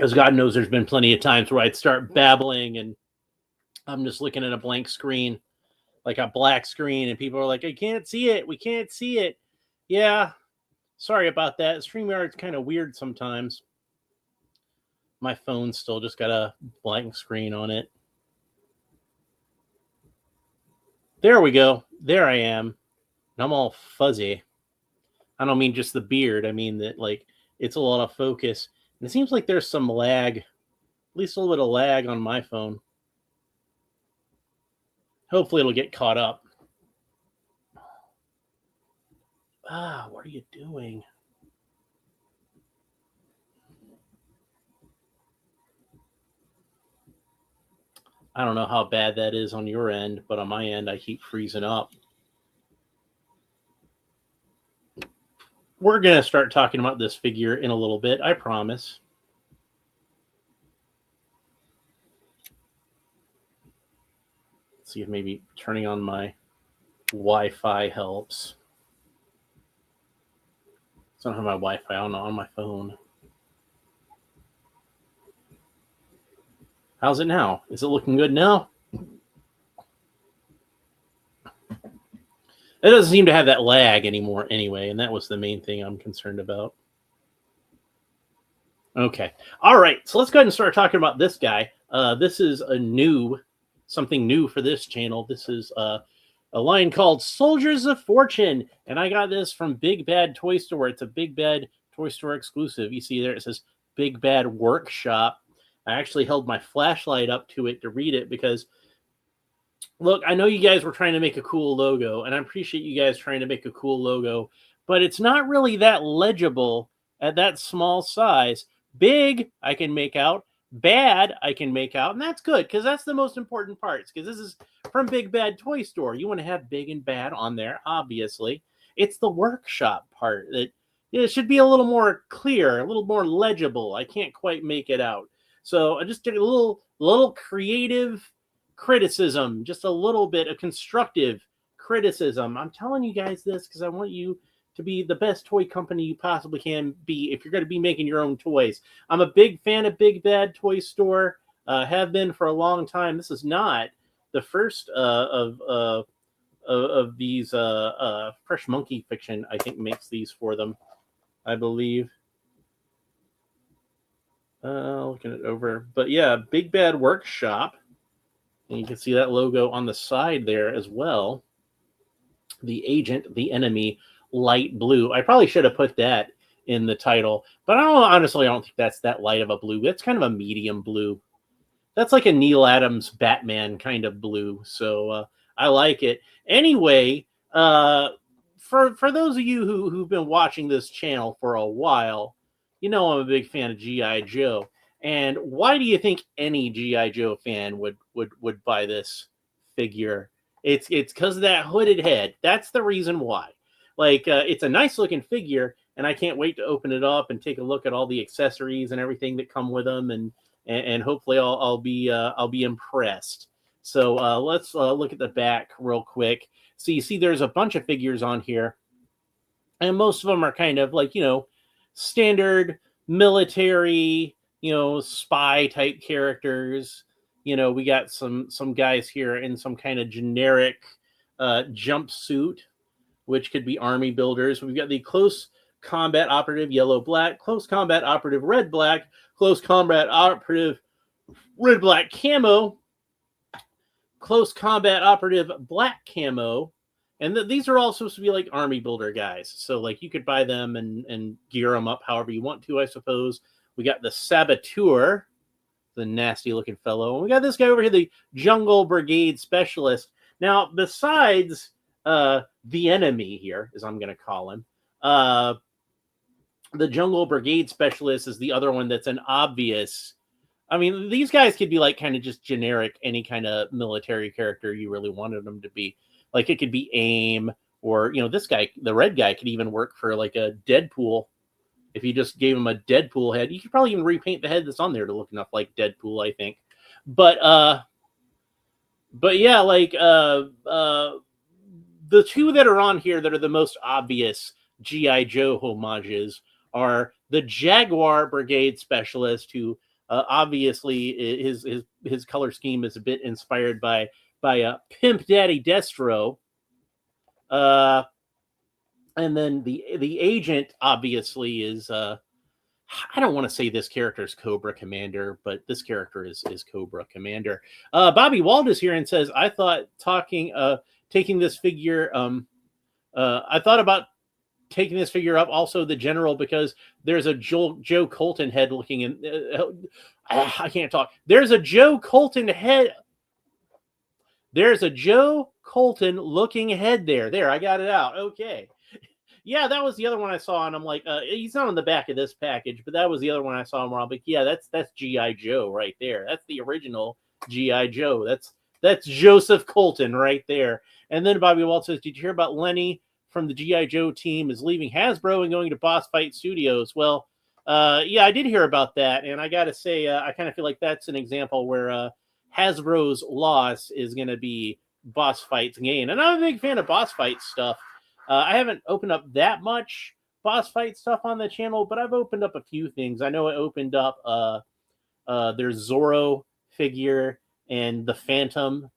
Because God knows there's been plenty of times where I'd start babbling and I'm just looking at a blank screen, like a black screen, and people are like, I can't see it. We can't see it. Yeah, sorry about that. StreamYard's kind of weird sometimes. My phone still just got a blank screen on it. There we go. There I am. And I'm all fuzzy. I don't mean just the beard. I mean that, like, it's a lot of focus. And it seems like there's some lag, at least a little bit of lag on my phone. Hopefully it'll get caught up. What are you doing? I don't know how bad that is on your end, but on my end, I keep freezing up. We're going to start talking about this figure in a little bit, I promise. Let's see if maybe turning on my Wi-Fi helps. I don't have my Wi-Fi on my phone. How's it now? Is it looking good now? It doesn't seem to have that lag anymore anyway, and that was the main thing I'm concerned about. Okay. All right. So let's go ahead and start talking about this guy. This is something new for this channel. This is a line called Soldiers of Fortune, and I got this from Big Bad Toy Store. It's a Big Bad Toy Store exclusive. You see there, it says Big Bad Workshop. I actually held my flashlight up to it to read it because, look, I know you guys were trying to make a cool logo, and I appreciate you guys trying to make a cool logo, but it's not really that legible at that small size. Big, I can make out. Bad, I can make out, and that's good because that's the most important parts, because this is from Big Bad Toy Store. You want to have big and bad on there, obviously. It's the workshop part that it should be a little more clear, a little more legible. I can't quite make it out. So I just did a little creative criticism, just a little bit of constructive criticism. I'm telling you guys this because I want you to be the best toy company you possibly can be if you're going to be making your own toys. I'm a big fan of Big Bad Toy Store, have been for a long time. This is not the first of these. Fresh Monkey Fiction, I think, makes these for them, I believe. Looking it over. But yeah, Big Bad Workshop. And you can see that logo on the side there as well. The Agent, the Enemy, light blue. I probably should have put that in the title, but honestly, I don't think that's that light of a blue. It's kind of a medium blue. That's like a Neil Adams Batman kind of blue. So I like it. Anyway, for those of you who've been watching this channel for a while, you know I'm a big fan of G.I. Joe. And why do you think any G.I. Joe fan would buy this figure? It's because of that hooded head. That's the reason why. Like, it's a nice looking figure, and I can't wait to open it up and take a look at all the accessories and everything that come with them, and hopefully I'll be impressed. So let's look at the back real quick. So you see there's a bunch of figures on here, and most of them are kind of like, standard military, spy type characters. We got some guys here in some kind of generic jumpsuit, which could be army builders. We've got the Close Combat Operative Yellow-Black, Close Combat Operative Red-Black, Close Combat Operative Red-Black Camo, Close Combat Operative Black Camo, and these are all supposed to be like army builder guys. So like you could buy them and gear them up however you want to, I suppose. We got the Saboteur, the nasty looking fellow. And we got this guy over here, the Jungle Brigade Specialist. Now, besides the Enemy here, as I'm going to call him, the Jungle Brigade Specialist is the other one that's an obvious. I mean, these guys could be like kind of just generic, any kind of military character you really wanted them to be. Like it could be AIM, or, this guy, the red guy, could even work for like a Deadpool. If you just gave him a Deadpool head, you could probably even repaint the head that's on there to look enough like Deadpool, I think. But yeah, like the two that are on here that are the most obvious G.I. Joe homages are the Jaguar Brigade Specialist, who Obviously, his color scheme is a bit inspired by Pimp Daddy Destro. And then the agent obviously is I don't want to say this character is Cobra Commander, but this character is Cobra Commander. Bobby Wald is here and says, I thought taking this figure I thought about taking this figure up also the general, because there's a Joe Colton head looking in I can't talk. There's a Joe Colton head. There's a Joe Colton looking head there. I got it out. Okay. Yeah, that was the other one I saw, and I'm like, he's not on the back of this package, but that was the other one I saw him on. But yeah, that's G.I. Joe right there. That's the original G.I. Joe. That's Joseph Colton right there. And then Bobby Walt says, did you hear about Lenny from the G.I. Joe team is leaving Hasbro and going to Boss Fight Studios? Well, yeah, I did hear about that, and I got to say, I kind of feel like that's an example where Hasbro's loss is going to be Boss Fight's gain. And I'm a big fan of Boss Fight stuff. I haven't opened up that much Boss Fight stuff on the channel, but I've opened up a few things. I know I opened up their Zorro figure and the Phantom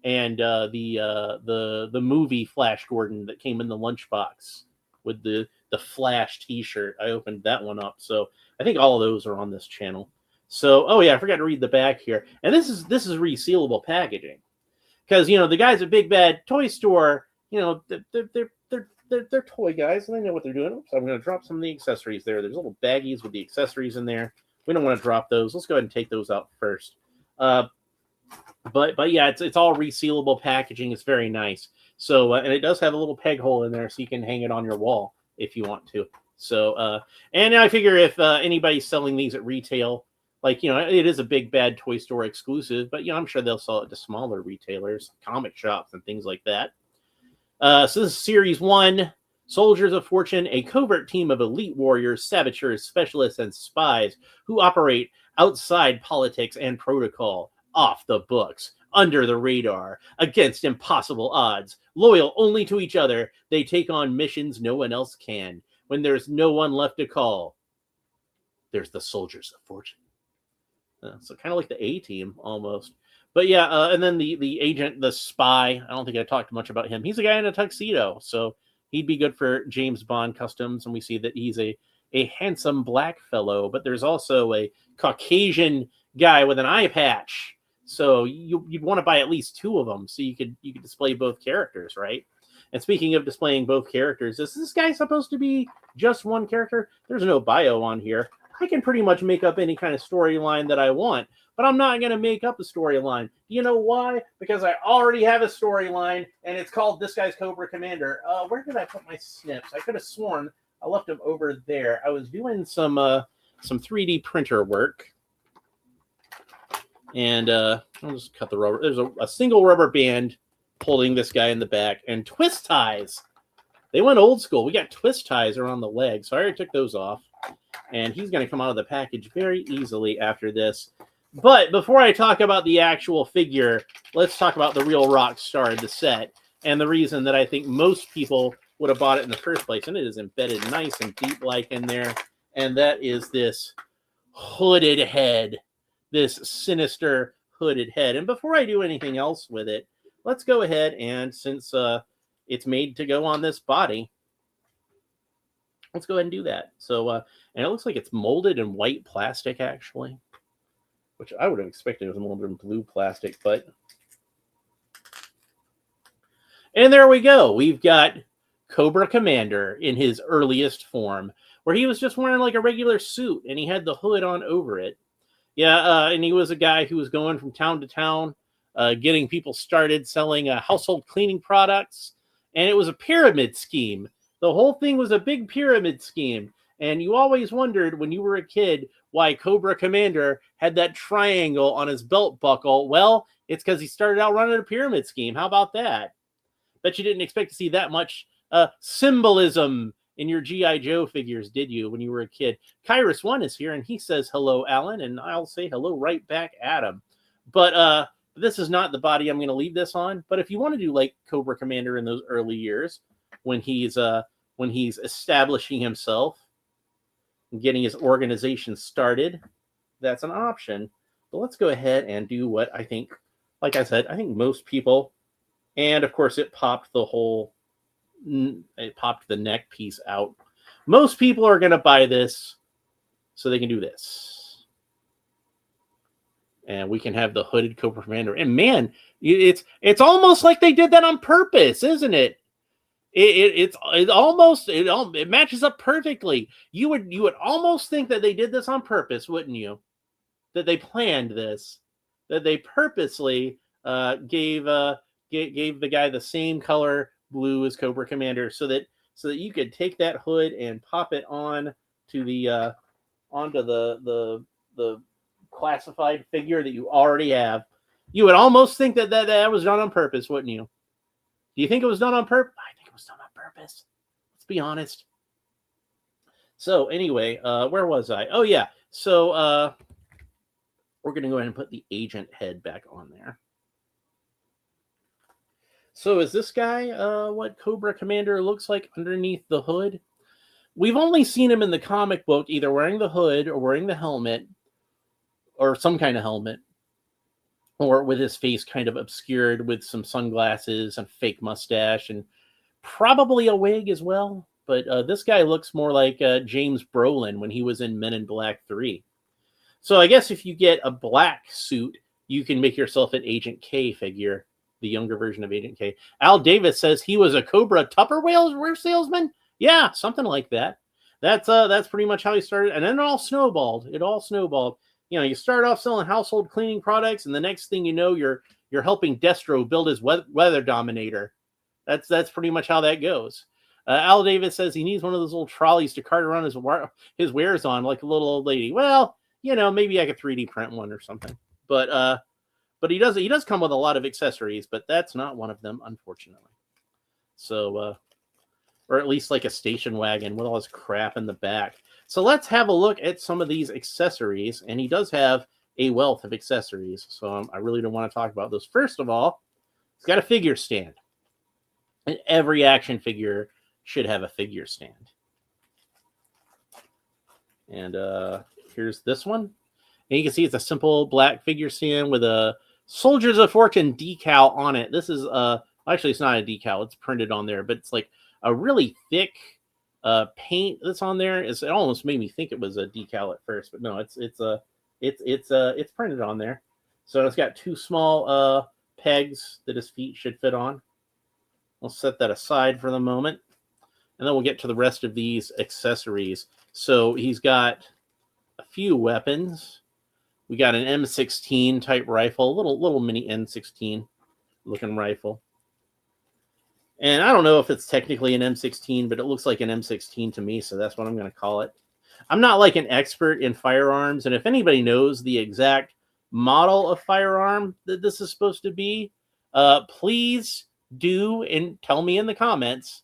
and the movie Flash Gordon that came in the lunchbox with the Flash T-shirt. I opened that one up, so I think all of those are on this channel. So, oh yeah, I forgot to read the back here, and this is resealable packaging, because the guys at Big Bad Toy Store, they're toy guys and they know what they're doing. Oops, I'm going to drop some of the accessories there. There's little baggies with the accessories in there. We don't want to drop those. Let's go ahead and take those out first. But yeah, it's all resealable packaging. It's very nice. So and it does have a little peg hole in there, so you can hang it on your wall if you want to. So and I figure if anybody's selling these at retail, like it is a Big Bad Toy Store exclusive, but I'm sure they'll sell it to smaller retailers, comic shops, and things like that. So this is Series 1, Soldiers of Fortune, a covert team of elite warriors, saboteurs, specialists, and spies who operate outside politics and protocol, off the books, under the radar, against impossible odds. Loyal only to each other, they take on missions no one else can. When there's no one left to call, there's the Soldiers of Fortune. So kind of like the A-Team, almost. But yeah, and then the agent, the spy, I don't think I talked much about him. He's a guy in a tuxedo, so he'd be good for James Bond customs. And we see that he's a handsome black fellow, but there's also a Caucasian guy with an eye patch. So you'd want to buy at least two of them so you could display both characters, right? And speaking of displaying both characters, is this guy supposed to be just one character? There's no bio on here. I can pretty much make up any kind of storyline that I want, but I'm not going to make up a storyline. You know why? Because I already have a storyline, and it's called This Guy's Cobra Commander. Where did I put my snips? I could have sworn I left them over there. I was doing some 3D printer work, and I'll just cut the rubber. There's a single rubber band holding this guy in the back, and twist ties. They went old school. We got twist ties around the legs, so I already took those off. And he's going to come out of the package very easily after this. But before I talk about the actual figure, let's talk about the real rock star of the set. And the reason that I think most people would have bought it in the first place. And it is embedded nice and deep like in there. And that is this hooded head. This sinister hooded head. And before I do anything else with it, let's go ahead and, since it's made to go on this body, let's go ahead and do that. So, and it looks like it's molded in white plastic, actually, which I would have expected it was molded in blue plastic, but. And there we go. We've got Cobra Commander in his earliest form, where he was just wearing like a regular suit and he had the hood on over it. Yeah, and he was a guy who was going from town to town, getting people started selling household cleaning products. And it was a pyramid scheme. The whole thing was a big pyramid scheme. And you always wondered when you were a kid why Cobra Commander had that triangle on his belt buckle. Well, it's because he started out running a pyramid scheme. How about that? Bet you didn't expect to see that much symbolism in your G.I. Joe figures, did you, when you were a kid? Kyrus1 is here, and he says hello, Alan, and I'll say hello right back at him. But this is not the body I'm going to leave this on. But if you want to do like Cobra Commander in those early years, when he's establishing himself, getting his organization started, that's an option. But let's go ahead and do what I think, like I said, I think most people, and of course it popped it popped the neck piece out. Most people are going to buy this so they can do this. And we can have the hooded Cobra Commander. And man, it's almost like they did that on purpose, isn't it? It matches up perfectly. You would almost think that they did this on purpose, wouldn't you? That they planned this, that they purposely gave the guy the same color blue as Cobra Commander, so that you could take that hood and pop it on to the onto the classified figure that you already have. You would almost think that was done on purpose, wouldn't you? Do you think it was done on purpose? I think it was done on purpose. Let's be honest. So anyway, where was I? Oh yeah. So we're going to go ahead and put the agent head back on there. So is this guy what Cobra Commander looks like underneath the hood? We've only seen him in the comic book either wearing the hood or wearing the helmet or some kind of helmet, or with his face kind of obscured with some sunglasses and fake mustache and probably a wig as well. But this guy looks more like James Brolin when he was in Men in Black 3. So I guess if you get a black suit, you can make yourself an Agent K figure, the younger version of Agent K. Al Davis says he was a Cobra Tupperware salesman. Yeah, something like that. That's pretty much how he started, and then it all snowballed. You know, you start off selling household cleaning products, and the next thing you know, you're helping Destro build his weather dominator. That's pretty much how that goes. Al Davis says he needs one of those little trolleys to cart around his wares on, like a little old lady. Well, you know, maybe I could 3D print one or something. But he does come with a lot of accessories, but that's not one of them, unfortunately. So, or at least like a station wagon with all this crap in the back. So let's have a look at some of these accessories, and he does have a wealth of accessories. So I really don't want to talk about those. First of all, he's got a figure stand. And every action figure should have a figure stand. And here's this one. And you can see it's a simple black figure stand with a Soldiers of Fortune decal on it. This is actually it's not a decal, it's printed on there, but it's like a really thick paint that's on there. It almost made me think it was a decal at first, but no, it's printed on there. So it's got two small pegs that his feet should fit on. We'll set that aside for the moment, and then we'll get to the rest of these accessories. So he's got a few weapons. We got an M16 type rifle, little mini M16 looking rifle. And I don't know if it's technically an M16, but it looks like an M16 to me, so that's what I'm going to call it. I'm not like an expert in firearms, and if anybody knows the exact model of firearm that this is supposed to be, please do and tell me in the comments.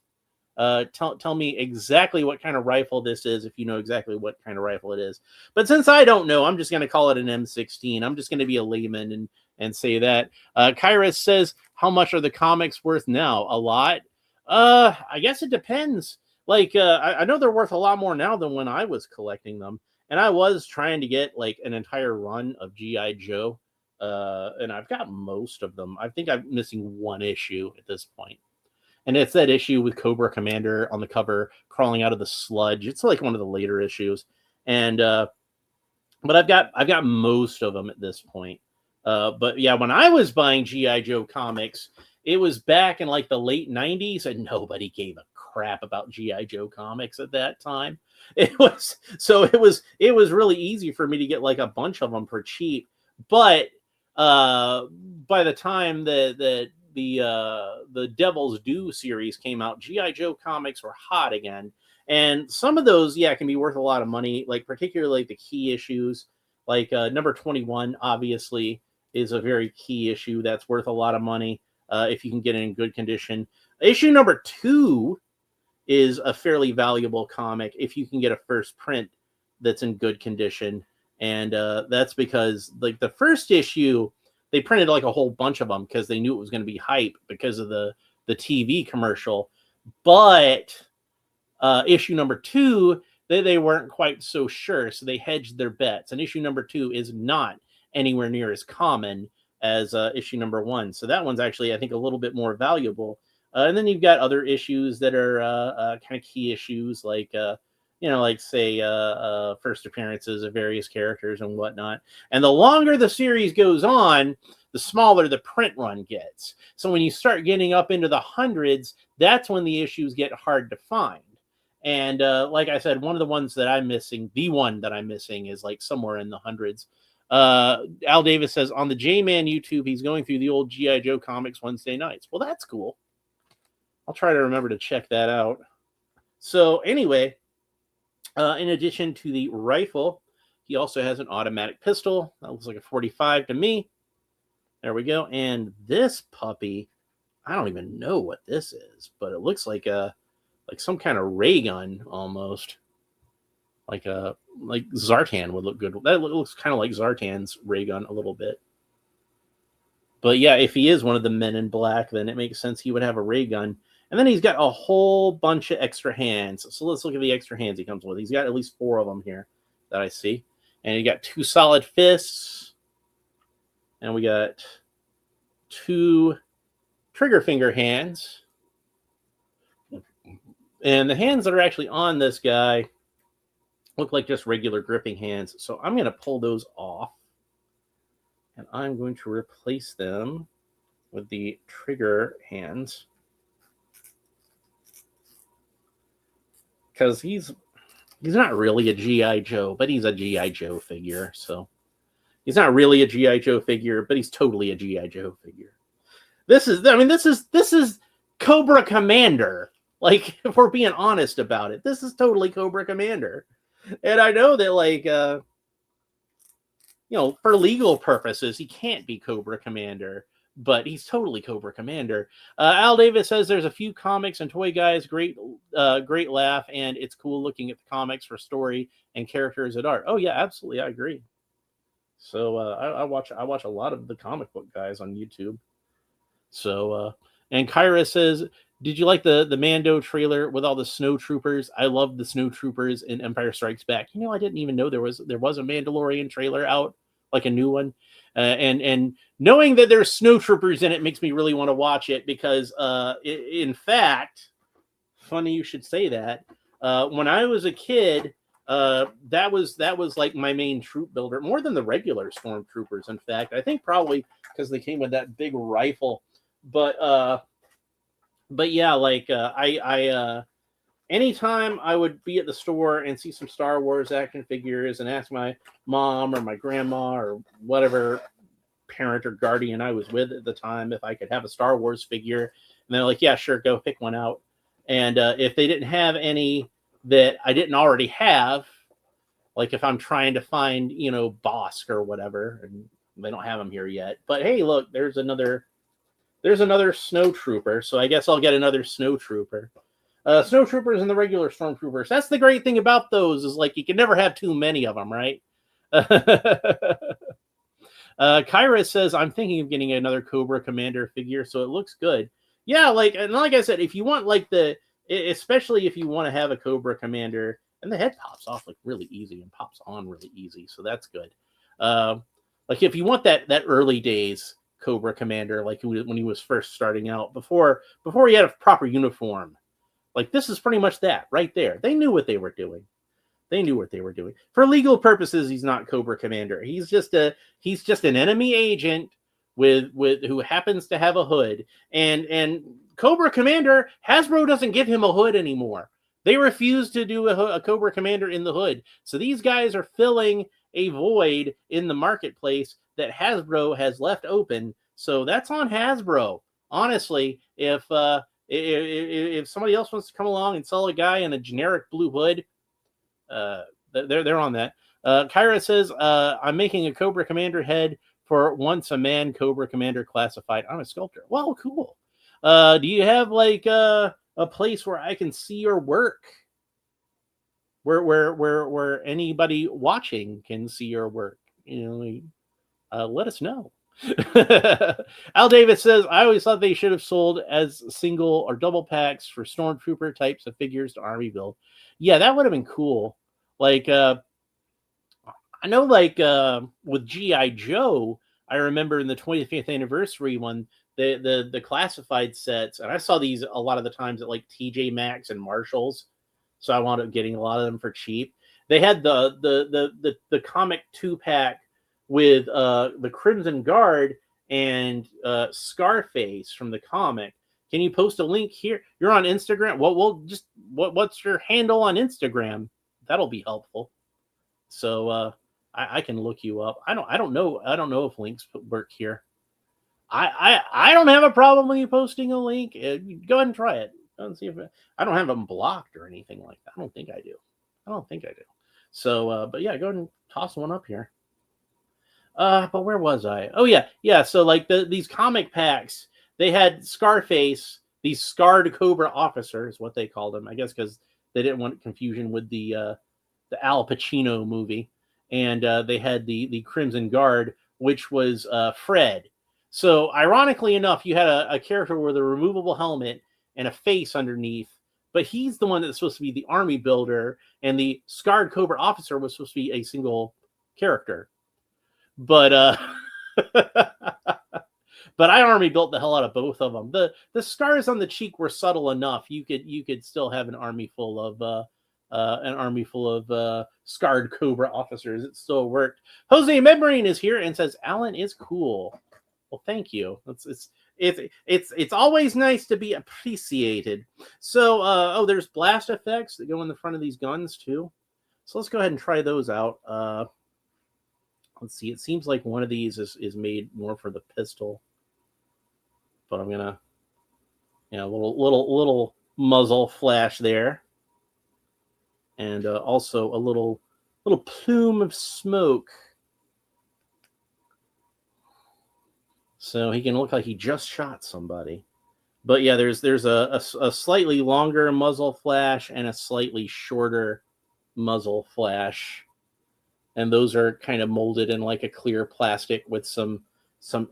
Tell me exactly what kind of rifle this is if you know exactly what kind of rifle it is. But since I don't know, I'm just going to call it an M16. I'm just going to be a layman and say that. Kairos says, how much are the comics worth now? A lot? I guess it depends. Like, I know they're worth a lot more now than when I was collecting them. And I was trying to get like an entire run of G.I. Joe. And I've got most of them. I think I'm missing one issue at this point. And it's that issue with Cobra Commander on the cover crawling out of the sludge. It's like one of the later issues. And but I've got most of them at this point. But yeah, when I was buying G.I. Joe comics, it was back in like the late 90s, and nobody gave a crap about G.I. Joe comics at that time. It was really easy for me to get like a bunch of them for cheap. But by the time the Devil's Due series came out, G.I. Joe comics were hot again. And some of those, yeah, can be worth a lot of money, like particularly the key issues. Like number 21, obviously, is a very key issue that's worth a lot of money if you can get it in good condition. Issue number 2 is a fairly valuable comic if you can get a first print that's in good condition. And that's because, like, the first issue, they printed like a whole bunch of them because they knew it was going to be hype because of the TV commercial. But issue number 2, they weren't quite so sure, so they hedged their bets. And issue number 2 is not anywhere near as common as issue number 1. So that one's actually, I think, a little bit more valuable. And then you've got other issues that are kind of key issues, like like say first appearances of various characters and whatnot. And the longer the series goes on, the smaller the print run gets. So when you start getting up into the hundreds, that's when the issues get hard to find. And like I said, one of the ones that I'm missing, the one that I'm missing, is like somewhere in the hundreds. Al Davis says on the J-Man YouTube, he's going through the old G.I. Joe comics Wednesday nights. Well, that's cool. I'll try to remember to check that out. So anyway, in addition to the rifle, he also has an automatic pistol. That looks like a 45 to me. There we go. And this puppy, I don't even know what this is, but it looks like some kind of ray gun almost. Like Zartan would look good. That looks kind of like Zartan's ray gun a little bit. But yeah, if he is one of the men in black, then it makes sense he would have a ray gun. And then he's got a whole bunch of extra hands. So let's look at the extra hands he comes with. He's got at least 4 of them here that I see. And he got 2 solid fists. And we got 2 trigger finger hands. And the hands that are actually on this guy look like just regular gripping hands. So I'm going to pull those off. And I'm going to replace them with the trigger hands. Because he's not really a G.I. Joe, but he's a G.I. Joe figure. So he's not really a G.I. Joe figure, but he's totally a G.I. Joe figure. This is Cobra Commander. Like, if we're being honest about it, this is totally Cobra Commander. And I know that, for legal purposes, he can't be Cobra Commander, but he's totally Cobra Commander. Al Davis says there's a few comics and toy guys, great laugh, and it's cool looking at the comics for story and characters and art. Oh yeah, absolutely, I agree. So I watch a lot of the comic book guys on YouTube. So and Kyra says, did you like the Mando trailer with all the snow troopers? I love the snow troopers in Empire Strikes Back. I didn't even know there was a Mandalorian trailer out, like a new one. And knowing that there's snow troopers in it makes me really want to watch it because, in fact, funny you should say that. When I was a kid, that was like my main troop builder, more than the regular stormtroopers. In fact, I think probably because they came with that big rifle. But yeah, like I anytime I would be at the store and see some Star Wars action figures and ask my mom or my grandma or whatever parent or guardian I was with at the time if I could have a Star Wars figure, and they're like, yeah, sure, go pick one out. And if they didn't have any that I didn't already have, like if I'm trying to find, Bosk or whatever, and they don't have them here yet, but hey, look, there's another snow trooper, so I guess I'll get another snow trooper. Snow troopers and the regular stormtroopers. That's the great thing about those is like you can never have too many of them, right? Kyra says, I'm thinking of getting another Cobra Commander figure, so it looks good. Yeah, like I said, if you want especially if you want to have a Cobra Commander, and the head pops off like really easy and pops on really easy, so that's good. Like if you want that early days Cobra Commander, like when he was first starting out, before he had a proper uniform. Like this is pretty much that right there. They knew what they were doing. For legal purposes, he's not Cobra Commander. He's just an enemy agent with who happens to have a hood. And Cobra Commander, Hasbro doesn't give him a hood anymore. They refuse to do a Cobra Commander in the hood. So these guys are filling a void in the marketplace that Hasbro has left open. So that's on Hasbro. Honestly, if somebody else wants to come along and sell a guy in a generic blue hood, they're on that. Kyra says, I'm making a Cobra Commander head for once a man Cobra Commander classified. I'm a sculptor. Well, cool. Do you have like a place where I can see your work? Where anybody watching can see your work? Let us know. Al Davis says, I always thought they should have sold as single or double packs for stormtrooper types of figures to Army build. Yeah, that would have been cool. Like I know, like with GI Joe, I remember in the 25th anniversary one, the classified sets, and I saw these a lot of the times at like TJ Maxx and Marshalls, so I wound up getting a lot of them for cheap. They had the comic 2-pack with the Crimson Guard and Scarface from the comic. Can you post a link here? You're on Instagram. Well, just what's your handle on Instagram? That'll be helpful. So I can look you up. I don't know if links work here. I don't have a problem with you posting a link. Go ahead and try it. Let's see if I don't have them blocked or anything like that. I don't think I do. So, but yeah, go ahead and toss one up here. But where was I? Oh yeah. So like these comic packs, they had Scarface, these scarred Cobra officers, what they called them, I guess, because they didn't want confusion with the Al Pacino movie, and they had the Crimson Guard, which was Fred. So ironically enough, you had a character with a removable helmet and a face underneath, but he's the one that's supposed to be the army builder, and the scarred Cobra officer was supposed to be a single character. But but I army built the hell out of both of them. The scars on the cheek were subtle enough. You could still have an army full of scarred Cobra officers. It still worked. Jose Membrane is here and says Alan is cool. Well, thank you. It's always nice to be appreciated. So there's blast effects that go in the front of these guns too. So let's go ahead and try those out. Let's see. It seems like one of these is made more for the pistol, but I'm gonna, little muzzle flash there, and also a little plume of smoke, so he can look like he just shot somebody. But yeah, there's a slightly longer muzzle flash and a slightly shorter muzzle flash. And those are kind of molded in like a clear plastic with some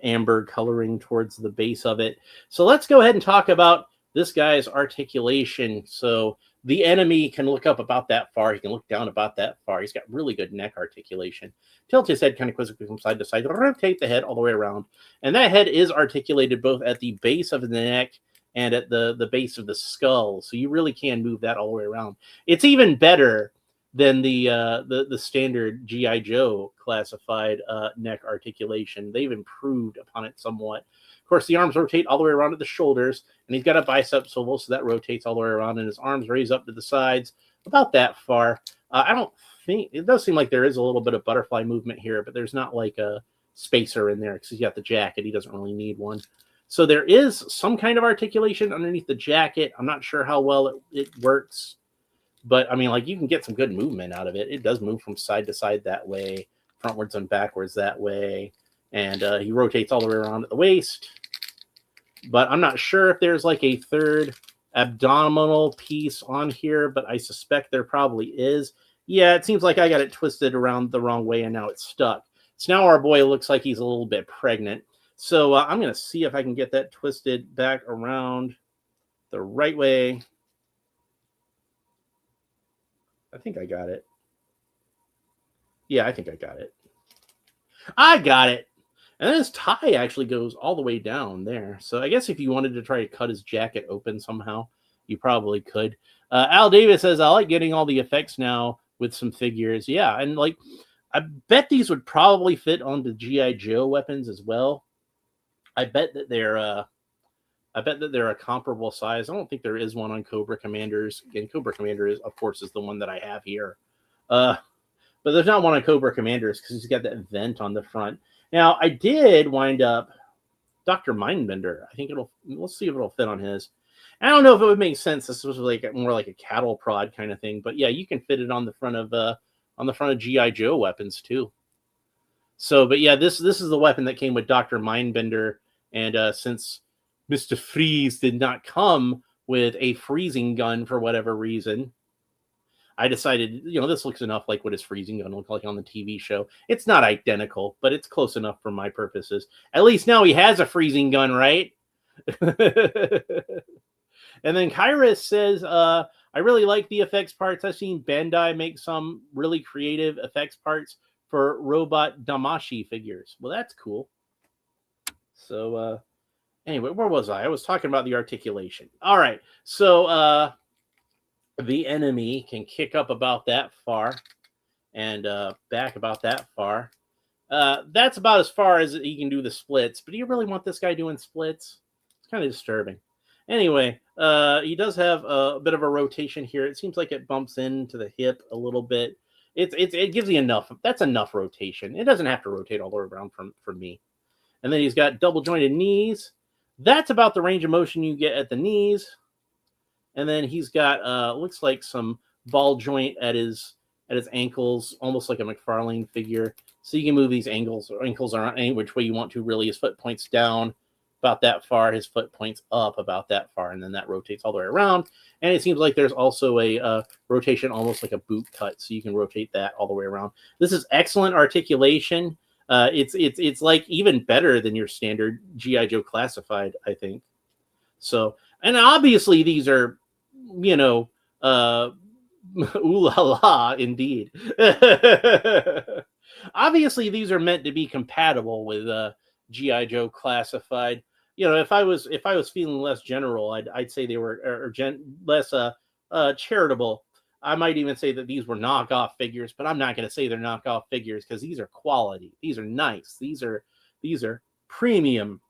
amber coloring towards the base of it. So let's go ahead and talk about this guy's articulation. So the enemy can look up about that far. He can look down about that far. He's got really good neck articulation. Tilt his head kind of quizzically from side to side. Rotate the head all the way around. And that head is articulated both at the base of the neck and at the base of the skull. So you really can move that all the way around. It's even better than the standard GI Joe classified neck articulation. They've improved upon it somewhat. Of course, the arms rotate all the way around to the shoulders, and he's got a bicep swivel, so that rotates all the way around, and his arms raise up to the sides about that far. I don't think it does seem like there is a little bit of butterfly movement here, but there's not like a spacer in there because he's got the jacket. He doesn't really need one. So there is some kind of articulation underneath the jacket. I'm not sure how well it works. But I mean, like, you can get some good movement out of it. It does move from side to side that way, frontwards and backwards that way. And he rotates all the way around at the waist. But I'm not sure if there's like a third abdominal piece on here, but I suspect there probably is. Yeah, it seems like I got it twisted around the wrong way and now it's stuck. So now our boy looks like he's a little bit pregnant. So I'm going to see if I can get that twisted back around the right way. I think I got it. Yeah, I think I got it. I got it. And his tie actually goes all the way down there. So I guess if you wanted to try to cut his jacket open somehow, you probably could. Al Davis says, I like getting all the effects now with some figures. Yeah, and like, I bet these would probably fit onto GI Joe weapons as well. I bet that they're a comparable size. I don't think there is one on Cobra Commanders. And Cobra Commander is, of course, is the one that I have here. But there's not one on Cobra Commanders because he's got that vent on the front. Now, I did wind up Dr. Mindbender. I think let's see if it'll fit on his. I don't know if it would make sense. This was like more like a cattle prod kind of thing. But yeah, you can fit it on the front of GI Joe weapons too. So, but yeah, this is the weapon that came with Dr. Mindbender, and since Mr. Freeze did not come with a freezing gun for whatever reason, I decided, this looks enough like what his freezing gun looked like on the TV show. It's not identical, but it's close enough for my purposes. At least now he has a freezing gun, right? And then Kairos says, I really like the effects parts. I've seen Bandai make some really creative effects parts for Robot Damashi figures. Well, that's cool. So, anyway, where was I? I was talking about the articulation. All right. So, the enemy can kick up about that far and back about that far. That's about as far as he can do the splits. But do you really want this guy doing splits? It's kind of disturbing. Anyway, he does have a bit of a rotation here. It seems like it bumps into the hip a little bit. It gives you enough. That's enough rotation. It doesn't have to rotate all the way around for me. And then he's got double jointed knees. That's about the range of motion you get at the knees. And then he's got looks like some ball joint at his ankles, almost like a McFarlane figure. So you can move these ankles around any which way you want to. Really, his foot points down about that far, his foot points up about that far, and then that rotates all the way around. And it seems like there's also a rotation almost like a boot cut, so you can rotate that all the way around. This is excellent articulation. It's like even better than your standard G.I. Joe Classified, I think. So, and obviously these are, ooh la la, indeed. Obviously these are meant to be compatible with G.I. Joe Classified. If I was feeling less general, I'd say they were less charitable. I might even say that these were knockoff figures, but I'm not going to say they're knockoff figures because these are quality. These are nice. These are premium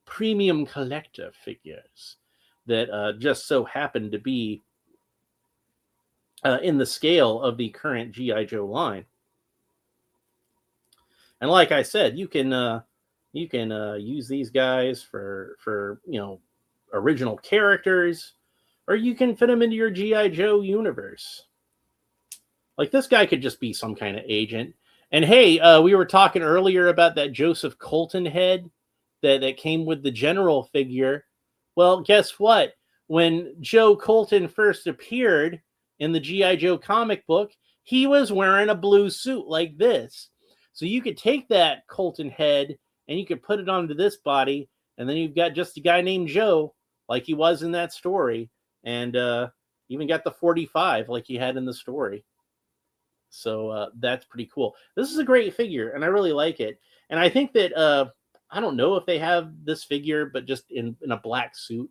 collector figures that just so happen to be in the scale of the current G.I. Joe line. And like I said, you can use these guys for original characters, or you can fit them into your G.I. Joe universe. Like this guy could just be some kind of agent. And hey, we were talking earlier about that Joseph Colton head that came with the General figure. Well, guess what? When Joe Colton first appeared in the G.I. Joe comic book, he was wearing a blue suit like this. So you could take that Colton head and you could put it onto this body, and then you've got just a guy named Joe, like he was in that story, and even got the 45 like he had in the story. So that's pretty cool. This is a great figure, and I really like it. And I think that I don't know if they have this figure, but just in a black suit.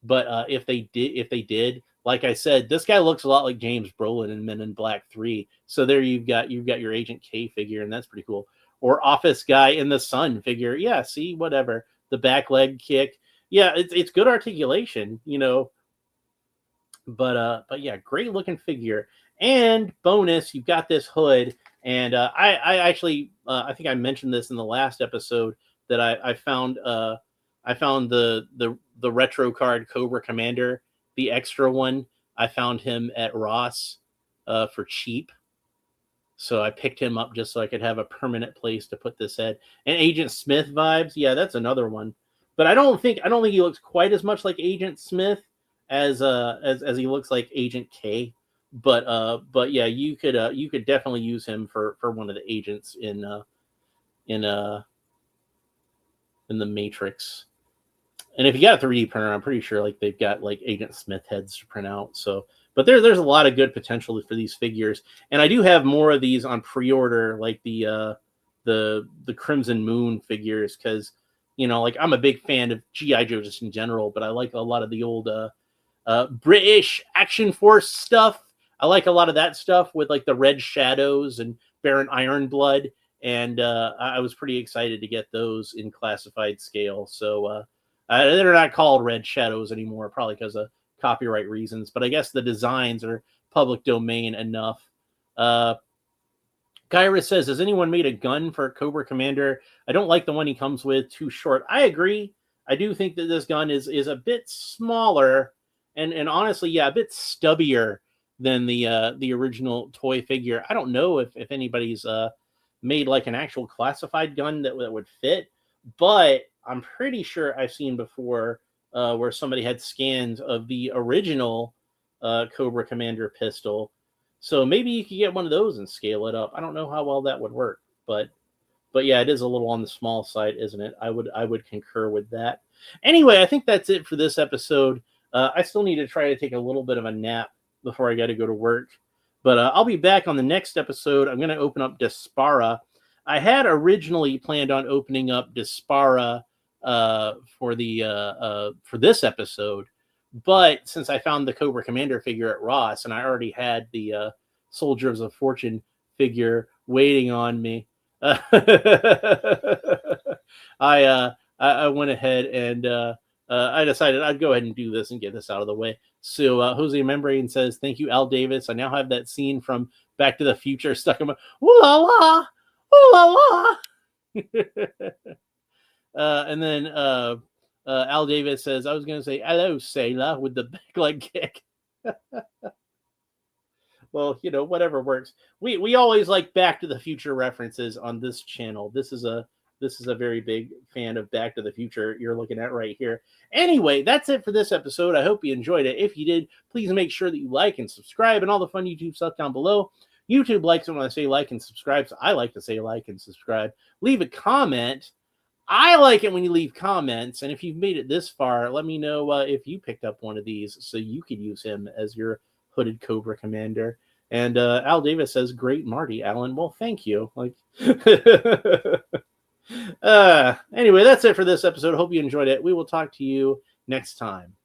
But if they did, like I said, this guy looks a lot like James Brolin in Men in Black 3. So there you've got your Agent K figure, and that's pretty cool. Or Office Guy in the Sun figure. Yeah, see, whatever. The back leg kick. Yeah, it's good articulation, But yeah, great looking figure. And bonus, you've got this hood. And I actually I think I mentioned this in the last episode that I found the retro card Cobra Commander, the extra one. I found him at Ross for cheap. So I picked him up just so I could have a permanent place to put this head. And Agent Smith vibes, yeah, that's another one. But I don't think he looks quite as much like Agent Smith as he looks like Agent K. But yeah, you could definitely use him for one of the agents in the Matrix. And if you got a 3D printer, I'm pretty sure like they've got like Agent Smith heads to print out. So, but there's a lot of good potential for these figures, and I do have more of these on pre-order, like the Crimson Moon figures, because like I'm a big fan of G.I. Joe just in general, but I like a lot of the old British Action Force stuff. I like a lot of that stuff with like the Red Shadows and Baron Ironblood, and I was pretty excited to get those in classified scale. So they're not called Red Shadows anymore, probably because of copyright reasons, but I guess the designs are public domain enough. Kyra says, has anyone made a gun for Cobra Commander? I don't like the one he comes with, too short. I agree. I do think that this gun is a bit smaller and honestly, yeah, a bit stubbier than the original toy figure. I don't know if anybody's made like an actual classified gun that would fit, but I'm pretty sure I've seen before where somebody had scans of the original Cobra Commander pistol. So maybe you could get one of those and scale it up. I don't know how well that would work, but But yeah, it is a little on the small side, isn't it? I would concur with that. Anyway, I think that's it for this episode. I still need to try to take a little bit of a nap before I got to go to work. But I'll be back on the next episode. I'm going to open up Despara. I had originally planned on opening up Despara for this episode, but since I found the Cobra Commander figure at Ross, and I already had the Soldiers of Fortune figure waiting on me, I went ahead and I decided I'd go ahead and do this and get this out of the way. So Jose Membrane says, "Thank you, Al Davis. I now have that scene from Back to the Future stuck in my ooh la la, ooh la la." And then Al Davis says, "I was going to say hello, sailor," with the back leg kick. Well, whatever works. We always like Back to the Future references on this channel. This is a very big fan of Back to the Future you're looking at right here. Anyway, that's it for this episode. I hope you enjoyed it. If you did, please make sure that you like and subscribe and all the fun YouTube stuff down below. YouTube likes it when I say like and subscribe, so I like to say like and subscribe. Leave a comment. I like it when you leave comments, and if you've made it this far, let me know if you picked up one of these so you could use him as your hooded Cobra Commander. And Al Davis says, "Great Marty, Alan." Well, thank you. Anyway, that's it for this episode. Hope you enjoyed it. We will talk to you next time.